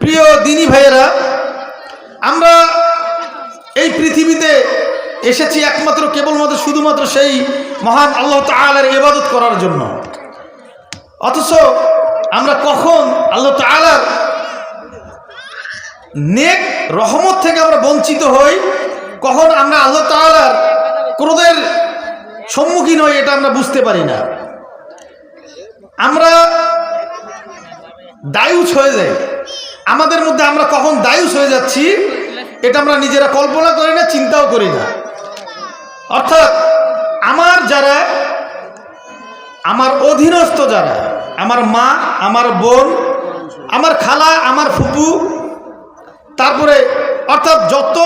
প্রিয় দিনী ভাইয়েরা, আমরা এই পৃথিবীতে এসেছি একমাত্র কেবলমাত্র শুধুমাত্র সেই মহান আল্লাহ তাআলার ইবাদত করার জন্য। অথচ আমরা কখন আল্লাহ তাআলার নেক রহমত থেকে আমরা বঞ্চিত হই, কখন আমরা আল্লাহ তাআলার ক্রোধের সম্মুখীন হই, এটা আমরা বুঝতে পারি না। আমরা দায়ুস হয়ে যাই, আমাদের মধ্যে আমরা কখন দায়ুস হয়ে যাচ্ছি এটা আমরা নিজেরা কল্পনা করি না, চিন্তাও করি না। অর্থাৎ আমার অধীনস্থ যারা, আমার মা, আমার বোন, আমার খালা, আমার ফুপু, তারপরে অর্থাৎ যত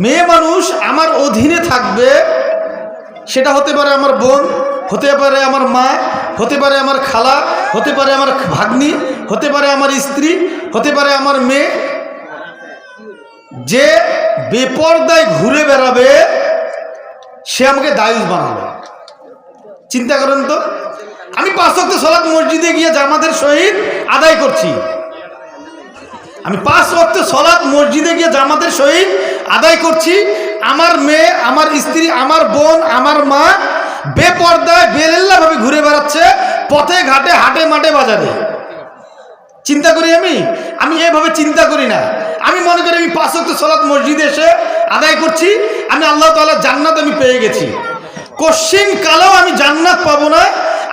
মেয়ে মানুষ আমার অধীনে থাকবে, সেটা হতে পারে আমার বোন, হতে পারে আমার মা, হতে পারে আমার খালা, হতে পারে আমার ভাগ্নি, হতে পারে আমার স্ত্রী, হতে পারে আমার মেয়ে। যে বেপরদায় ঘুরে বেড়াবে সে আমাকে দায়ুস বানাবে। চিন্তা করেন তো, আমি 5 ওয়াক্ত সালাত মসজিদে গিয়ে জামাতের সহিত আদায় করছি, আমি 5 ওয়াক্ত সালাত মসজিদে গিয়ে জামাতের সহিত আদায় করছি, আমার মেয়ে, আমার স্ত্রী, আমার বোন, আমার মা বেপরদায় বেলেল্লা ভাবে ঘুরে বেড়াচ্ছে পথে ঘাটে, হাটে মাঠে, বাজারে। চিন্তা করি আমি এভাবে চিন্তা করি না। আমি মনে করি আমি 5 ওয়াক্ত সালাত মসজিদে এসে আদায় করছি, আমি আল্লাহ তাআলার জান্নাত আমি পেয়ে গেছি। কশিন কালেও আমি জান্নাত পাবো না।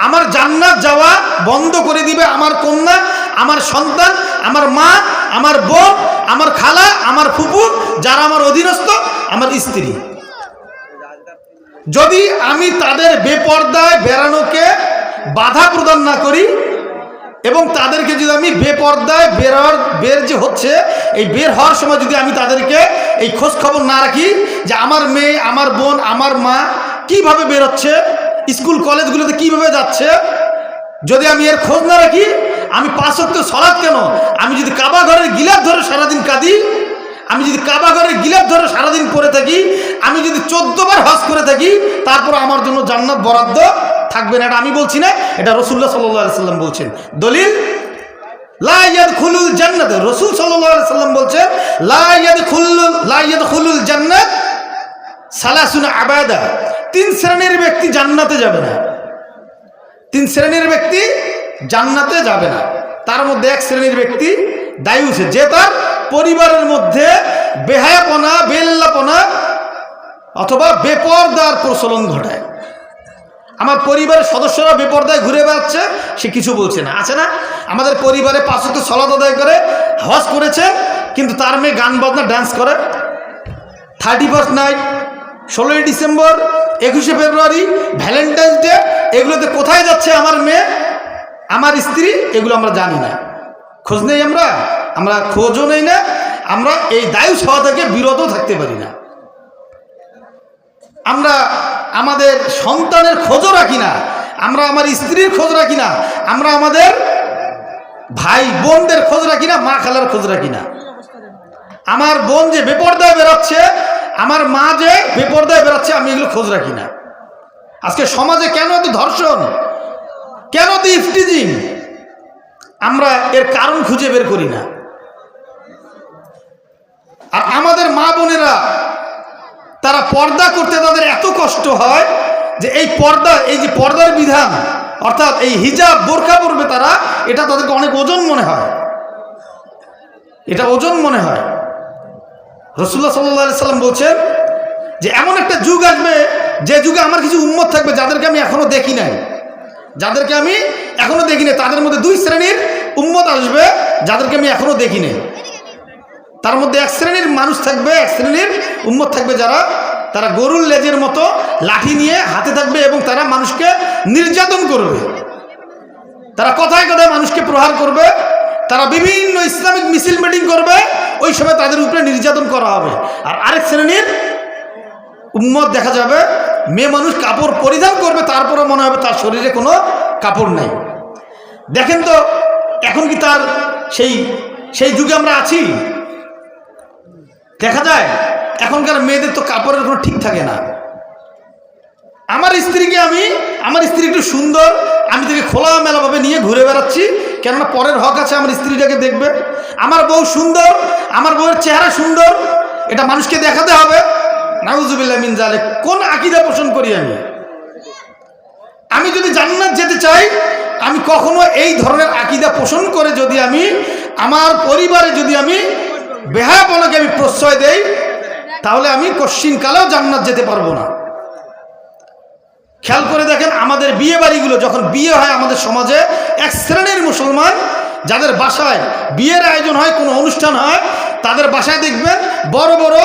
আমার জান্নাত যাওয়া বন্ধ করে দিবে আমার কন্যা, আমার সন্তান, আমার মা, আমার বোন, আমার খালা, আমার ফুপু, যারা আমার অধীনস্থ, আমার স্ত্রী। যদি আমি তাদের বেপরদায় বেরানোকে বাধা প্রদান না করি এবং তাদেরকে যদি আমি বেপরদায় বের যে হচ্ছে এই বের হওয়ার সময় যদি আমি তাদেরকে এই খোঁজ খবর না রাখি যে আমার মেয়ে, আমার বোন, আমার মা কিভাবে বেরোচ্ছে, স্কুল কলেজগুলোতে কিভাবে যাচ্ছে, যদি আমি এর খোঁজ না রাখি, আমি 5 ওয়াক্ত সালাত কেন, আমি যদি কাবা ঘরের গিলাফ ধরে সারাদিন কাঁদি, আমি যদি কাবা ঘরের গিলাফ ধরে সারাদিন পড়ে থাকি, আমি যদি 14 বার হজ করে থাকি, তারপর আমার জন্য জান্নাত বরাদ্দ থাকবে না। এটা আমি বলছি না, এটা রাসূলুল্লাহ সাল্লাল্লাহু আলাইহি সাল্লাম বলছেন। দলিল লা ইয়াদখুলুল জান্নাত, রাসূল সাল্লাল্লাহু আলাইহি সাল্লাম বলছেন লা ইয়াদখুলুল জান্নাত সালাসুনা আবাদা, 3 শ্রেণীর ব্যক্তি জান্নাতে যাবে না। 3 শ্রেণীর ব্যক্তি জান্নাতে যাবে না। তার মধ্যে 1 শ্রেণীর ব্যক্তি দায়ুস, যে তার পরিবারের মধ্যে বেহায়াপনা, বেল্লাপনা অথবা বেপরদার প্রচলন ঘটায়। আমার পরিবারের সদস্যরা বেপরদায় ঘুরে বেড়াচ্ছে, সে কিছু বলছে না। আছে না আমাদের পরিবারে 5 ওয়াক্ত সালাত আদায় করে হজ করেছে, কিন্তু তার মেয়ে গান বাজনা ডান্স করে। 31st নাইট, 16ই ডিসেম্বর, 21শে ফেব্রুয়ারি, ভ্যালেন্টাইন্স ডে, এগুলোতে কোথায় যাচ্ছে আমার মেয়ে, আমার স্ত্রী, এগুলো আমরা জানি না, খোঁজ নেই, আমরা খোঁজও নেই না। আমরা এই দায়ুস হওয়া থেকে বিরত থাকতে পারি না। আমরা আমাদের সন্তানের খোঁজও রাখি না, আমরা আমার স্ত্রীর খোঁজ রাখি না, আমরা আমাদের ভাই বোনদের খোঁজ রাখি না, মা খালার খোঁজ রাখি না। আমার বোন যে বেপরদায় বেরাচ্ছে, আমার মা যে বেপরদায় বেরাচ্ছে, আমি এগুলো খোঁজ রাখি না। আজকে সমাজে কেন এত ধর্ষণ, কেন এত ইফটিজিং, আমরা এর কারণ খুঁজে বের করি না। আর আমাদের মা বোনেরা তারা পর্দা করতে তাদের এত কষ্ট হয় যে এই পর্দা, এই যে পর্দার বিধান, অর্থাৎ এই হিজাব, বোরকা পরবে তারা, এটা তাদেরকে অনেক ওজন মনে হয়, এটা ওজন মনে হয়। রাসূলুল্লাহ সাল্লাল্লাহু আলাইহি সাল্লাম বলছেন যে এমন একটা যুগ আসবে যে যুগে আমার কিছু উম্মত থাকবে যাদেরকে আমি এখনো দেখি নাই, তাদের মধ্যে 2 শ্রেণীর উম্মত আসবে যাদেরকে আমি এখনো দেখি নাই। তার মধ্যে 1 শ্রেণীর মানুষ থাকবে, 1 শ্রেণীর উম্মত থাকবে যারা, তারা গরুর লেজের মতো লাঠি নিয়ে হাতে থাকবে এবং তারা মানুষকে নির্যাতন করবে, তারা কথায় কথায় মানুষকে প্রহার করবে, তারা বিভিন্ন ইসলামিক মিছিল মিটিং করবে, ওই সময় তাদের উপরে নির্যাতন করা হবে। আর আরেক শ্রেণীর উম্মত দেখা যাবে মেয়ে মানুষ কাপড় পরিধান করবে, তারপরে মনে হবে তার শরীরে কোনো কাপড় নাই। দেখেন তো এখন কি তার সেই যুগে আমরা আছি? দেখা যায় এখনকার মেয়েদের তো কাপড়ের কোনো ঠিক থাকে না। আমার স্ত্রীকে আমি আমার স্ত্রী একটু সুন্দর, আমি তাকে খোলামেলাভাবে নিয়ে ঘুরে বেড়াচ্ছি, কেননা পরের হক আছে আমার স্ত্রীটাকে দেখবে। আমার বউ সুন্দর, আমার বউয়ের চেহারা সুন্দর, এটা মানুষকে দেখাতে হবে। নাউজুবিল্লাহ মিন জালিক। কোন আকীদা পোষণ করি আমি? আমি যদি জান্নাত যেতে চাই, আমি কখনো এই ধরনের আকীদা পোষণ করে যদি আমি আমার পরিবারে যদি আমি বেহায়াপনাকে আমি প্রশ্রয় দেই, তাহলে আমি কশ্চিনকালেও জান্নাত যেতে পারবো না। খেয়াল করে দেখেন, আমাদের বিয়ে বাড়িগুলো যখন বিয়ে হয় আমাদের সমাজে, এক শ্রেণীর মুসলমান যাদের বাসায় বিয়ের আয়োজন হয়, কোনো অনুষ্ঠান হয়, তাদের বাসায় দেখবেন বড় বড়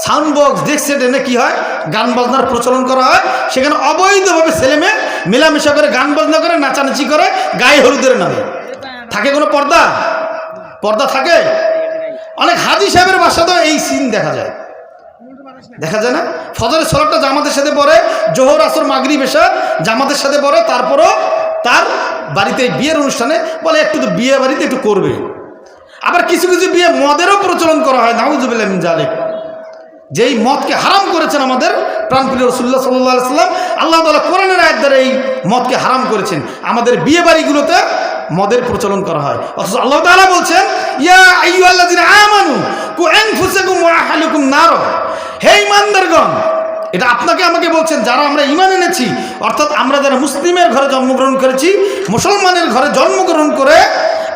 সাউন্ড বক্স, ডেস্ক এনে কি হয়, গান বাজনার প্রচলন করা হয়। সেখানে অবৈধভাবে ছেলেমেয়ে মেলামেশা করে, গান বাজনা করে, নাচানাচি করে, গায়ে হলুদের নামে। থাকে কোনো পর্দা? পর্দা থাকে? অনেক হাজি সাহেবের বাসাতেও এই সিন দেখা যায় না? ফজরের সালাতটা জামাতের সাথে পড়ে, জোহর আসর মাগরিব এশা জামাতের সাথে পড়ে, তারপরও তার বাড়িতে বিয়ের অনুষ্ঠানে বলে একটু তো বিয়ে বাড়িতে একটু করবে। আবার কিছু কিছু বিয়ে মদেরও প্রচলন করা হয়, নাউজুবিল্লাহ মিন জালিক। যেই মদকে হারাম করেছেন আমাদের প্রাণপ্রিয় রাসূলুল্লাহ সাল্লাল্লাহু আলাইহি ওয়াসাল্লাম, আল্লাহ তাআলা কোরআনের আয়াত দ্বারা এই মদকে হারাম করেছেন। আমাদের বিয়ে বাড়িগুলোতে মদের প্রচলন করা হয়, অথচ আল্লাহ তাআলা বলছেন, ইয়া আইয়ুহাল্লাযিনা আমানু কু আনফুসাকুম ওয়া আহলিকুম নার। হে ঈমানদারগণ, এটা আপনাকে আমাকে বলছেন যারা আমরা ঈমান এনেছি, অর্থাৎ আমরা যারা মুসলিমের ঘরে জন্মগ্রহণ করেছি, মুসলমানের ঘরে জন্মগ্রহণ করে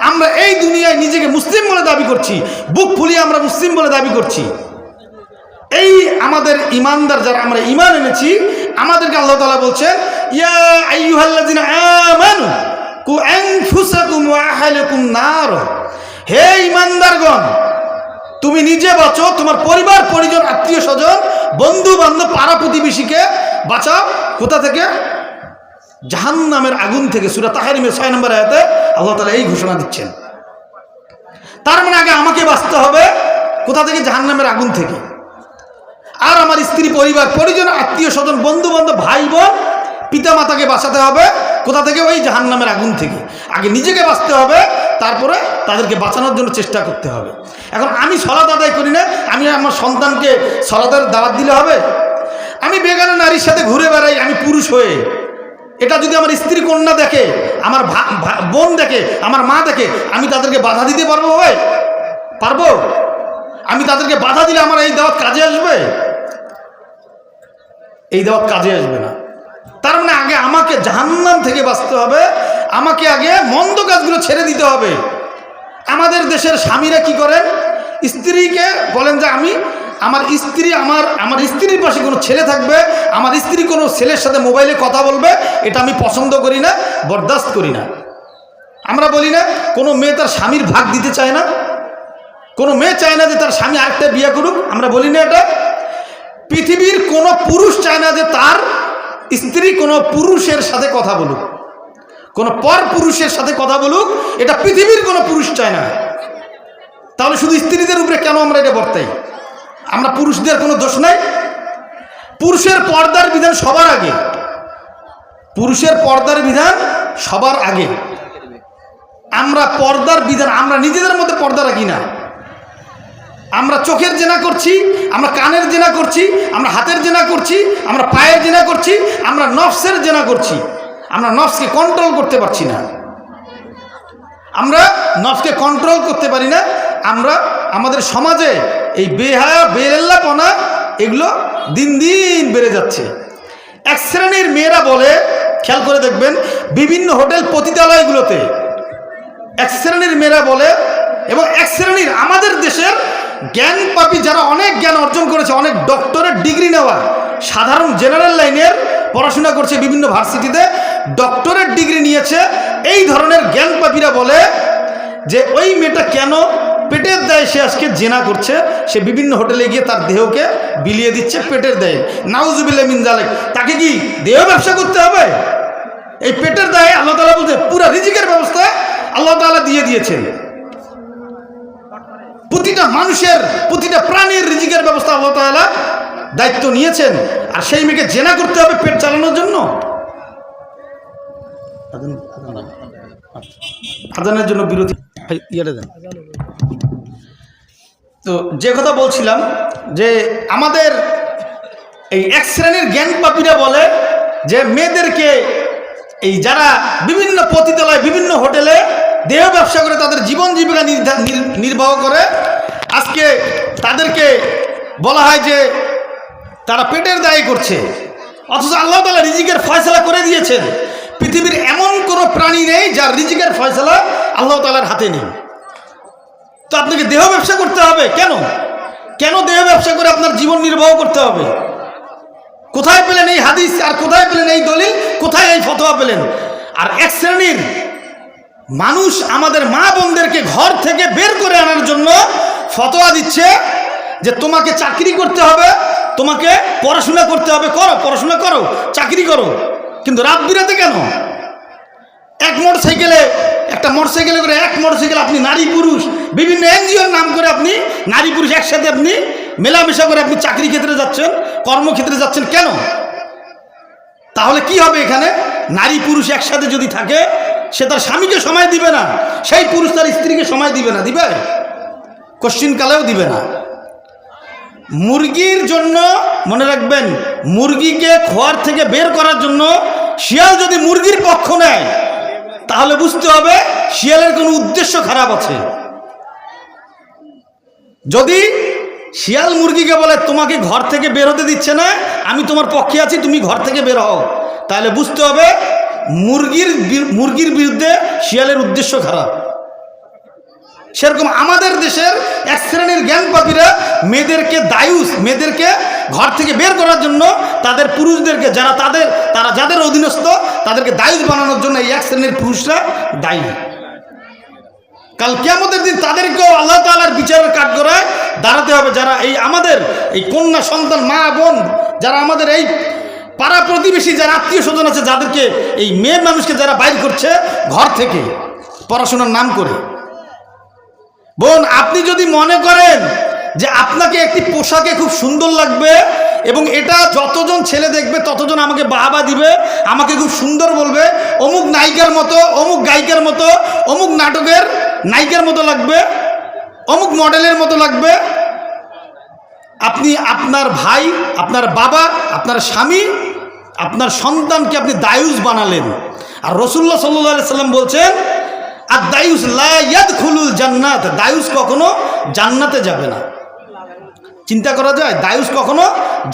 আমরা এই দুনিয়ায় নিজেকে মুসলিম বলে দাবি করছি, বুক ফুলিয়ে আমরা মুসলিম বলে দাবি করছি। এই আমাদের ঈমানদার যারা আমরা ঈমান এনেছি, আমাদেরকে আল্লাহ তাআলা বলছেন, ইয়া আইয়ুহাল্লাযিনা আমানু কু আনফুসাকুম ওয়া আহলিকুম নার। হে ঈমানদারগণ, তুমি নিজে বাঁচো, তোমার পরিবার পরিজন, আত্মীয় স্বজন, বন্ধু বান্ধব, পাড়া প্রতিবেশীকে বাঁচাও। কোথা থেকে? জাহান্নামের আগুন থেকে। সূরা তাহরিমের 6 নম্বর আয়াতে আল্লাহ তাআলা এই ঘোষণা দিচ্ছেন। তার মানে আগে আমাকে বাঁচতে হবে কোথা থেকে? জাহান্নামের আগুন থেকে। আর আমার স্ত্রী, পরিবার পরিজন, আত্মীয় স্বজন, বন্ধু বান্ধব, ভাই বোন, পিতা মাতাকে বাঁচাতে হবে কোথা থেকে? ওই জাহান্নামের আগুন থেকে। আগে নিজেকে বাঁচতে হবে, তারপরে তাদেরকে বাঁচানোর জন্য চেষ্টা করতে হবে। এখন আমি সালাত আদায় করি না, আমি আমার সন্তানকে সালাতের দাওয়াত দিলে হবে? আমি বেগানা নারীর সাথে ঘুরে বেড়াই, আমি পুরুষ হয়ে, এটা যদি আমার স্ত্রী কন্যা দেখে, আমার বোন দেখে, আমার মা দেখে, আমি তাদেরকে বাধা দিতে পারবো? ভাই পারবো? আমি তাদেরকে বাধা দিলে আমার এই দাওয়াত কাজে আসবে? এই দাওয়াত কাজে আসবে না। তার মানে আগে আমাকে জাহান্নাম থেকে বাঁচতে হবে, আমাকে আগে মন্দ কাজগুলো ছেড়ে দিতে হবে। আমাদের দেশের স্বামীরা কি করেন? স্ত্রীকে বলেন যে আমার স্ত্রীর পাশে কোনো ছেলে থাকবে, আমার স্ত্রী কোনো ছেলের সাথে মোবাইলে কথা বলবে, এটা আমি পছন্দ করি না, বরদাস্ত করি না। আমরা বলি না কোনো মেয়ে তার স্বামীর ভাগ দিতে চায় না, কোনো মেয়ে চায় না যে তার স্বামী আরেকটা বিয়ে করুক, আমরা বলি না এটা? পৃথিবীর কোনো পুরুষ চায় না যে তার স্ত্রী কোনো পুরুষের সাথে কথা বলুক, কোনো পর পুরুষের সাথে কথা বলুক, এটা পৃথিবীর কোনো পুরুষ চায় না। তাহলে শুধু স্ত্রীদের উপরে কেন আমরা এটা বর্তাই? আমরা পুরুষদের কোনো দোষ নাই? পুরুষের পর্দার বিধান সবার আগে, পুরুষের পর্দার বিধান সবার আগে। আমরা পর্দার বিধান, আমরা নিজেদের মধ্যে পর্দা রাখি না। আমরা চোখের জেনা করছি, আমরা কানের জেনা করছি, আমরা হাতের জেনা করছি, আমরা পায়ের জেনা করছি, আমরা নফসের জেনা করছি। আমরা নফসকে কন্ট্রোল করতে পারছি না, আমরা নফসকে কন্ট্রোল করতে পারি না। আমরা আমাদের সমাজে এই বেহায়া বেরেল্লাপনা এগুলো দিন দিন বেড়ে যাচ্ছে। এক শ্রেণীর মেয়েরা বলে, খেয়াল করে দেখবেন বিভিন্ন হোটেল পতিতালয়গুলোতে এক শ্রেণীর মেয়েরা বলে, এবং এক শ্রেণীর আমাদের দেশের জ্ঞান পাপী যারা অনেক জ্ঞান অর্জন করেছে, অনেক ডক্টরেট ডিগ্রি নেওয়া, সাধারণ জেনারেল লাইনের পড়াশোনা করছে, বিভিন্ন ভার্সিটিতে ডক্টরেট ডিগ্রি নিয়েছে, এই ধরনের জ্ঞান পাপীরা বলে যে ওই মেয়েটা কেন পেটের দায়ে সে আজকে জেনা করছে, সে বিভিন্ন হোটেলে গিয়ে তার দেহকে বিলিয়ে দিচ্ছে পেটের দায়ে। নাউজুবিল্লাহ মিন জালিক। তাকে কি দেহ ব্যবসা করতে হবে? এই পেটের দায়ে আল্লাহ তাআলা বলতে পুরো রিজিকের ব্যবস্থা আল্লাহ তাআলা দিয়ে দিয়েছেন। প্রতিটা মানুষের, প্রতিটা প্রাণীর রিজিকের ব্যবস্থা আল্লাহ তাআলা দায়িত্ব নিয়েছেন, আর সেই মেয়েকে জেনা করতে হবে পেট চালানোর জন্য? আজানের জন্য বিরতি ইয়েটা দেন। তো যে কথা বলছিলাম যে আমাদের এই এক শ্রেণীর জ্ঞান পাপীরা বলে যে মেয়েদেরকে এই যারা বিভিন্ন পতিতালয়, বিভিন্ন হোটেলে দেহ ব্যবসা করে তাদের জীবন জীবিকা নির্বাহ করে, আজকে তাদেরকে বলা হয় যে তারা পেটের দায় করছে, অথচ আল্লাহ তাআলা রিজিকের ফয়সালা করে দিয়েছেন। পৃথিবীর এমন কোনো প্রাণী নেই যার রিজিকের ফয়সালা আল্লাহ তাআলার হাতে নেই। তো আপনাকে দেহ ব্যবসা করতে হবে কেন? কেন দেহ ব্যবসা করে আপনার জীবন নির্বাহ করতে হবে? কোথায় পেলেন এই হাদিস, আর কোথায় পেলেন এই দলিল, কোথায় এই ফতোয়া পেলেন? আর এক শ্রেণীর মানুষ আমাদের মা বোনদেরকে ঘর থেকে বের করে আনার জন্য ফতোয়া দিচ্ছে যে তোমাকে চাকরি করতে হবে, তোমাকে পড়াশোনা করতে হবে, করো, পড়াশোনা করো, চাকরি করো। কিন্তু রাত বিরাতে কেন? একটা মোটরসাইকেলে করে এক মোটরসাইকেল আপনি নারী পুরুষ বিভিন্ন এনজিওর নাম করে আপনি নারী পুরুষ একসাথে আপনি মেলামেশা করে আপনি চাকরি ক্ষেত্রে যাচ্ছেন, কর্মক্ষেত্রে যাচ্ছেন কেন? তাহলে কি হবে? এখানে নারী পুরুষ একসাথে যদি থাকে, সে তার স্বামীকে সময় দিবে না, সেই পুরুষ তার স্ত্রীকে সময় দিবে না, দিবে? কোশ্চিন কালেও দিবে না। মুরগির জন্য মনে রাখবেন, মুরগিকে খোয়ার থেকে বের করার জন্য শিয়াল যদি মুরগির পক্ষ নেয়, তাহলে বুঝতে হবে শিয়ালের কোনো উদ্দেশ্য খারাপ আছে। যদি শিয়াল মুরগিকে বলে তোমাকে ঘর থেকে বের হতে দিচ্ছে না, আমি তোমার পক্ষে আছি, তুমি ঘর থেকে বের হও, তাহলে বুঝতে হবে মুরগির বিরুদ্ধে শিয়ালের উদ্দেশ্য খারাপ। সেরকম আমাদের দেশের এক শ্রেণীর জ্ঞানপাপীরা মেয়েদেরকে ঘর থেকে বের করার জন্য তাদের পুরুষদেরকে তারা যাদের অধীনস্থ তাদেরকে দায়ুস বানানোর জন্য এই এক শ্রেণীর পুরুষরা দায়ী। কাল কিয়ামতের দিন তাদেরকেও আল্লাহ তাআলার বিচারের কাঠগড়ায় দাঁড়াতে হবে। যারা এই আমাদের এই কন্যা সন্তান, মা বোন, যারা আমাদের এই পাড়া প্রতিবেশী, যারা আত্মীয় স্বজন আছে, যাদেরকে এই মেয়ে মানুষকে যারা বাইর করছে ঘর থেকে পড়াশোনার নাম করে, বোন, আপনি যদি মনে করেন যে আপনাকে একটি পোশাকে খুব সুন্দর লাগবে এবং এটা যতজন ছেলে দেখবে ততজন আমাকে বাহবা দিবে, আমাকে খুব সুন্দর বলবে, অমুক নায়িকার মতো, অমুক গায়িকার মতো, অমুক নাটকের নায়িকার মতো লাগবে, অমুক মডেলের মতো লাগবে, আপনি আপনার ভাই, আপনার বাবা, আপনার স্বামী, আপনার সন্তানকে আপনি দায়ুস বানালেন। আর রাসূলুল্লাহ সাল্লাল্লাহু আলাইহি সাল্লাম বলছেন, আর দায়ুস লা ইয়াদখুলুল জান্নাত, দায়ুস কখনো জান্নাতে যাবে না। চিন্তা করা যায়? দায়ুস কখনো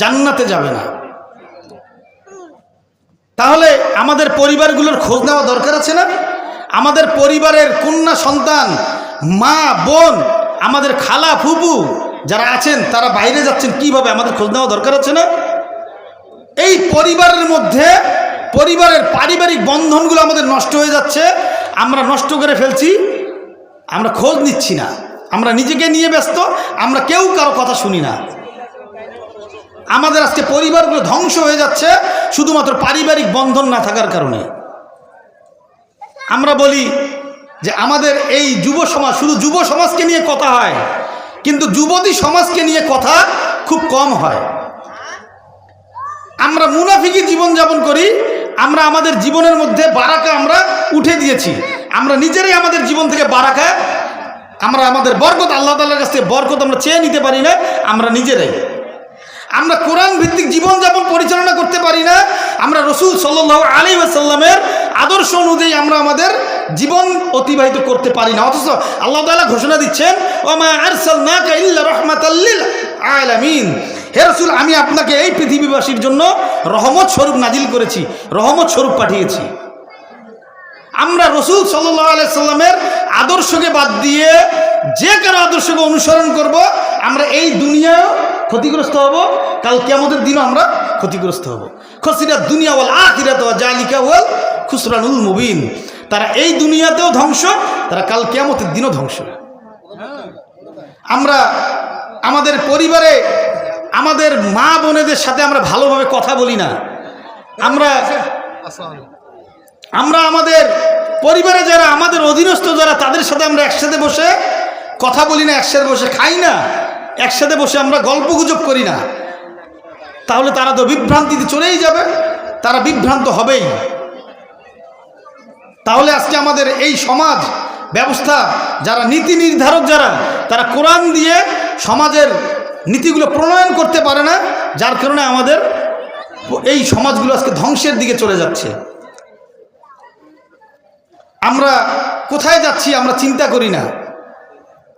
জান্নাতে যাবে না। তাহলে আমাদের পরিবারগুলোর খোঁজ নেওয়া দরকার আছে না? আমাদের পরিবারের কন্যা সন্তান, মা বোন, আমাদের খালা ফুপু যারা আছেন তারা বাইরে যাচ্ছেন কিভাবে, আমাদের খোঁজ নেওয়া দরকার আছে না? এই পরিবারের মধ্যে পরিবারের পারিবারিক বন্ধনগুলো আমাদের নষ্ট হয়ে যাচ্ছে, আমরা নষ্ট করে ফেলছি, আমরা খোঁজ নিচ্ছি না, আমরা নিজেকে নিয়ে ব্যস্ত, আমরা কেউ কারো কথা শুনি না। আমাদের আজকে পরিবারগুলো ধ্বংস হয়ে যাচ্ছে শুধুমাত্র পারিবারিক বন্ধন না থাকার কারণে। আমরা বলি যে আমাদের এই যুব সমাজ, শুধু যুব সমাজকে নিয়ে কথা হয়, কিন্তু যুবতী সমাজকে নিয়ে কথা খুব কম হয়। আমরা মুনাফিকি জীবনযাপন করি, আমরা আমাদের জীবনের মধ্যে বারাকা আমরা উঠে দিয়েছি, আমরা নিজেরাই আমাদের জীবন থেকে বারাকা, আমরা আমাদের বরকত, আল্লাহ তাআলার কাছ থেকে বরকত আমরা চেয়ে নিতে পারি না, আমরা নিজেরাই। আমরা কোরআন ভিত্তিক জীবনযাপন পরিচালনা করতে পারি না, আমরা রাসূল সাল্লাল্লাহু আলাইহি ওয়াসাল্লামের আদর্শ অনুযায়ী আমরা আমাদের জীবন অতিবাহিত করতে পারি না। অথচ আল্লাহ তাআলা ঘোষণা দিচ্ছেন, ওমা আরসালনাকা ইল্লা রাহমাতাল লিল আলামিন, হে রাসূল, আমি আপনাকে এই পৃথিবীবাসীর জন্য রহমত স্বরূপ নাজিল করেছি, রহমত স্বরূপ পাঠিয়েছি। আমরা রাসূল সাল্লাল্লাহু আলাইহি সাল্লামের আদর্শকে বাদ দিয়ে যে কারো আদর্শকে অনুসরণ করব, আমরা এই দুনিয়াও ক্ষতিগ্রস্ত হব, কাল কিয়ামতের দিনও আমরা ক্ষতিগ্রস্ত হব। খসিরাত দুনিয়া ওয়াল আখিরাত ওয়া জালিকা ওয়াল খুসরানুল মুবিন, তারা এই দুনিয়াতেও ধ্বংস, তারা কাল কিয়ামতের দিনও ধ্বংস। আমরা আমাদের পরিবারে আমাদের মা বোনেদের সাথে আমরা ভালোভাবে কথা বলি না, আমরা আমাদের পরিবারে যারা আমাদের অধীনস্থ যারা তাদের সাথে আমরা একসাথে বসে কথা বলি না, একসাথে বসে খাই না, একসাথে বসে আমরা গল্প গুজব করি না, তাহলে তারা তো বিভ্রান্তিতে চলেই যাবে, তারা বিভ্রান্ত হবেই। তাহলে আজকে আমাদের এই সমাজ ব্যবস্থা যারা নীতি নির্ধারক, তারা কোরআন দিয়ে সমাজের নীতিগুলো প্রণয়ন করতে পারে না, যার কারণে আমাদের এই সমাজগুলো আজকে ধ্বংসের দিকে চলে যাচ্ছে। আমরা কোথায় যাচ্ছি আমরা চিন্তা করি না,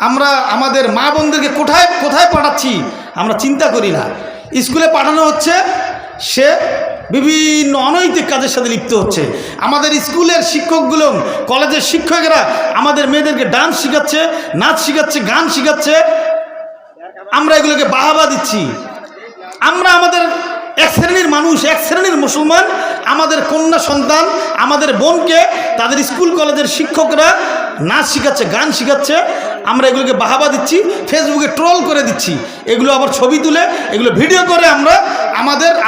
আমরা আমাদের মা বোনদেরকে কোথায় কোথায় পাঠাচ্ছি আমরা চিন্তা করি না। স্কুলে পাঠানো হচ্ছে, সে বিভিন্ন অনৈতিক কাজের সাথে লিপ্ত হচ্ছে। আমাদের স্কুলের শিক্ষকগুলো, কলেজের শিক্ষকেরা আমাদের মেয়েদেরকে ডান্স শেখাচ্ছে, নাচ শেখাচ্ছে, গান শেখাচ্ছে, আমরা এগুলোকে বাহাবা দিচ্ছি। আমরা আমাদের এক শ্রেণীর মানুষ, এক শ্রেণীর মুসলমান, আমাদের কন্যা সন্তান, আমাদের বোনকে তাদের স্কুল কলেজের শিক্ষকরা নাচ শেখাচ্ছে, গান শেখাচ্ছে, আমরা এগুলোকে বাহাবা দিচ্ছি, ফেসবুকে ট্রোল করে দিচ্ছি, এগুলো আবার ছবি তুলে এগুলো ভিডিও করে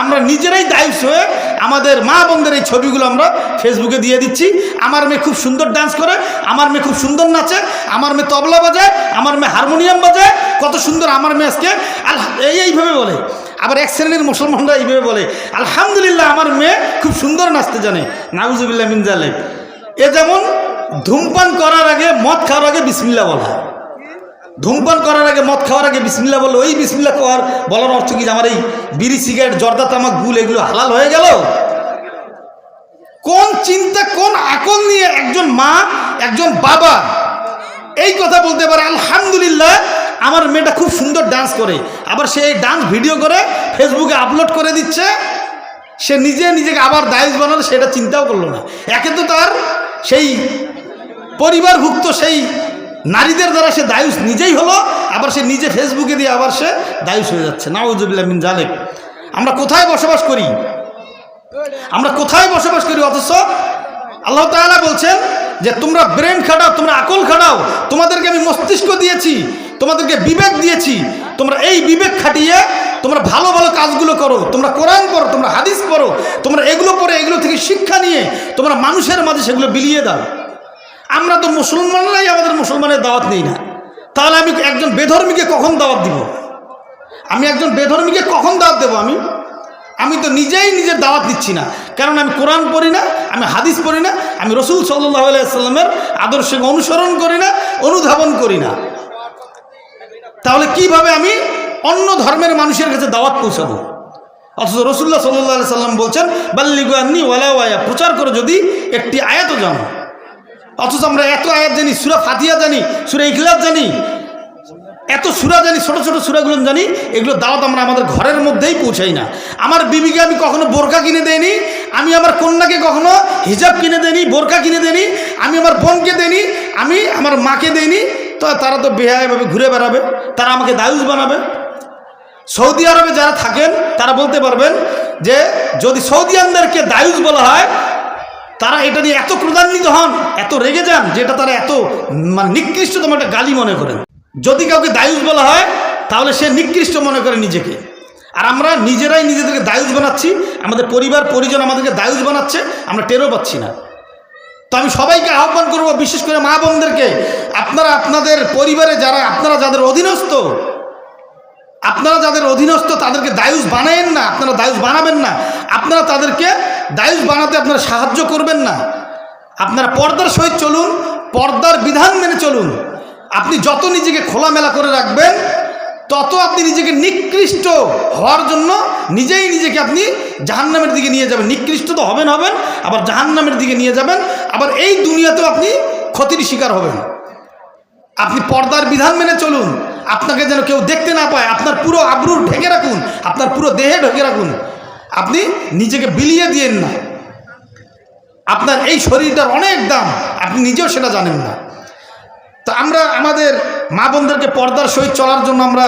আমরা নিজেরাই দায়িত্ব হয়ে আমাদের মা বোনদের এই ছবিগুলো আমরা ফেসবুকে দিয়ে দিচ্ছি। আমার মেয়ে খুব সুন্দর ডান্স করে, আমার মেয়ে খুব সুন্দর নাচে, আমার মেয়ে তবলা বাজায়, আমার মেয়ে হারমোনিয়াম বাজায়, কত সুন্দর আমার মেয়ে আজকে এইভাবে বলে। আবার এক শ্রেণীর মুসলমানরা এইভাবে বলে, আলহামদুলিল্লাহ আমার মেয়ে খুব সুন্দর নাচতে জানে। নাউজুবিল্লাহ মিন যালিক। এ যেমন ধূমপান করার আগে মদ খাওয়ার আগে বিসমিল্লাহ বলা, ধূমপান করার আগে মদ খাওয়ার আগে বিসমিল্লাহ বললো, ওই বিসমিল্লাহ বলার অর্থ কি আমার এই বিড়ি সিগারেট জর্দা তামাক গুল এগুলো হালাল হয়ে গেল? কোন চিন্তা কোন আকল নিয়ে একজন মা একজন বাবা এই কথা বলতে পারে আলহামদুলিল্লাহ আমার মেয়েটা খুব সুন্দর ডান্স করে, আবার সে এই ডান্স ভিডিও করে ফেসবুকে আপলোড করে দিচ্ছে, সে নিজেকে আবার দায়িত্ব বানালো, সেটা চিন্তাও করলো না। একে তো তার সেই পরিবারভুক্ত সেই নারীদের দ্বারা সে দায়ুস নিজেই হলো, আবার সে নিজে ফেসবুকে দিয়ে আবার সে দায়ুস হয়ে যাচ্ছে। নাউজুবিল্লাহ মিন যালিক। আমরা কোথায় বসবাস করি? আমরা কোথায় বসবাস করি? অথচ আল্লাহ তাআলা বলছেন যে তোমরা ব্রেন খাটাও, তোমরা আকল খাটাও, তোমাদেরকে আমি মস্তিষ্ক দিয়েছি, তোমাদেরকে বিবেক দিয়েছি, তোমরা এই বিবেক খাটিয়ে তোমরা ভালো ভালো কাজগুলো করো, তোমরা কোরআন পড়ো, তোমরা হাদিস পড়ো, তোমরা এগুলো পড়ে এগুলো থেকে শিক্ষা নিয়ে তোমরা মানুষের মাঝে সেগুলো বিলিয়ে দাও। আমরা তো মুসলমানরাই আমাদের মুসলমানের দাওয়াত নেই না, তাহলে আমি একজন বেধর্মীকে কখন দাওয়াত দিব? আমি একজন বেধর্মীকে কখন দাওয়াত দেবো? আমি তো নিজেই নিজের দাওয়াত দিচ্ছি না, কারণ আমি কোরআন পড়ি না, আমি হাদিস পড়ি না, আমি রসুল সাল্লাল্লাহু আলাইহি সাল্লামের আদর্শকে অনুসরণ করি না, অনুধাবন করি না। তাহলে কিভাবে আমি অন্য ধর্মের মানুষের কাছে দাওয়াত পৌঁছাবো? অথচ রসুল্লাহ সাল্লাল্লাহু আলাইহি সাল্লাম বলছেন বাল্লিগু আন্নী ওয়ালাউ আয়া, প্রচার করো যদি একটি আয়াতও জানো। অথচ আমরা এত আয়াত জানি, সূরা ফাতিহা জানি, সূরা ইখলাস জানি, এত সূরা জানি, ছোট ছোট সূরাগুলো জানি, এগুলো দাওয়াত আমরা আমাদের ঘরের মধ্যেই পৌঁছাই না। আমার বিবিকে আমি কখনো বোরকা কিনে দেইনি, আমি আমার কন্যাকে কখনো হিজাব কিনে দেইনি, বোরকা কিনে দেইনি, আমি আমার বোনকে দেইনি, আমি আমার মাকে দেইনি। তো তারা তো বেহায়াভাবে ঘুরে বেড়াবে, তারা আমাকে দায়ুস বানাবে। সৌদি আরবে যারা থাকেন তারা বলতে পারবেন যে যদি সৌদিয়ানদেরকে দায়ুস বলা হয়, তারা এটা নিয়ে এত ক্রোধান্বিত হন, এত রেগে যান, যেটা তারা এত নিকৃষ্টতম একটা গালি মনে করেন। যদি কাউকে দায়ুস বলা হয় তাহলে সে নিকৃষ্ট মনে করে নিজেকে। আর আমরা নিজেরাই নিজেদেরকে দায়ুস বানাচ্ছি, আমাদের পরিবার পরিজন আমাদেরকে দায়ুস বানাচ্ছে, আমরা টেরও পাচ্ছি না। তো আমি সবাইকে আহ্বান করব, বিশেষ করে মা বোনদেরকে, আপনারা আপনাদের পরিবারে আপনারা যাদের অধীনস্থ তাদেরকে দায়ুস বানায়েন না, আপনারা দায়ুস বানাবেন না, আপনারা তাদেরকে দায়ুস বানাতে আপনারা সাহায্য করবেন না। আপনারা পর্দার সহিত চলুন, পর্দার বিধান মেনে চলুন। আপনি যত নিজেকে খোলামেলা করে রাখবেন তত আপনি নিজেকে নিকৃষ্ট হওয়ার জন্য নিজেই নিজেকে আপনি জাহান্নামের দিকে নিয়ে যাবেন। নিকৃষ্ট তো হবেন, আবার জাহান্নামের দিকে নিয়ে যাবেন, আবার এই দুনিয়াতেও আপনি ক্ষতির শিকার হবেন। আপনি পর্দার বিধান মেনে চলুন, আপনাকে যেন কেউ দেখতে না পায়, আপনার পুরো আবরু ঢেকে রাখুন, আপনার পুরো দেহে ঢেকে রাখুন, আপনি নিজেকে বিলিয়ে দিয়েন না। আপনার এই শরীরটার অনেক দাম, আপনি নিজেও সেটা জানেন না। তো আমরা আমাদের মা বোনদেরকে পর্দার সহিত চলার জন্য আমরা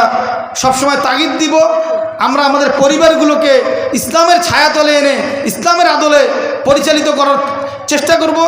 সবসময় তাগিদ দিব। আমরা আমাদের পরিবারগুলোকে ইসলামের ছায়াতলে এনে ইসলামের আদলে পরিচালিত করার চেষ্টা করব।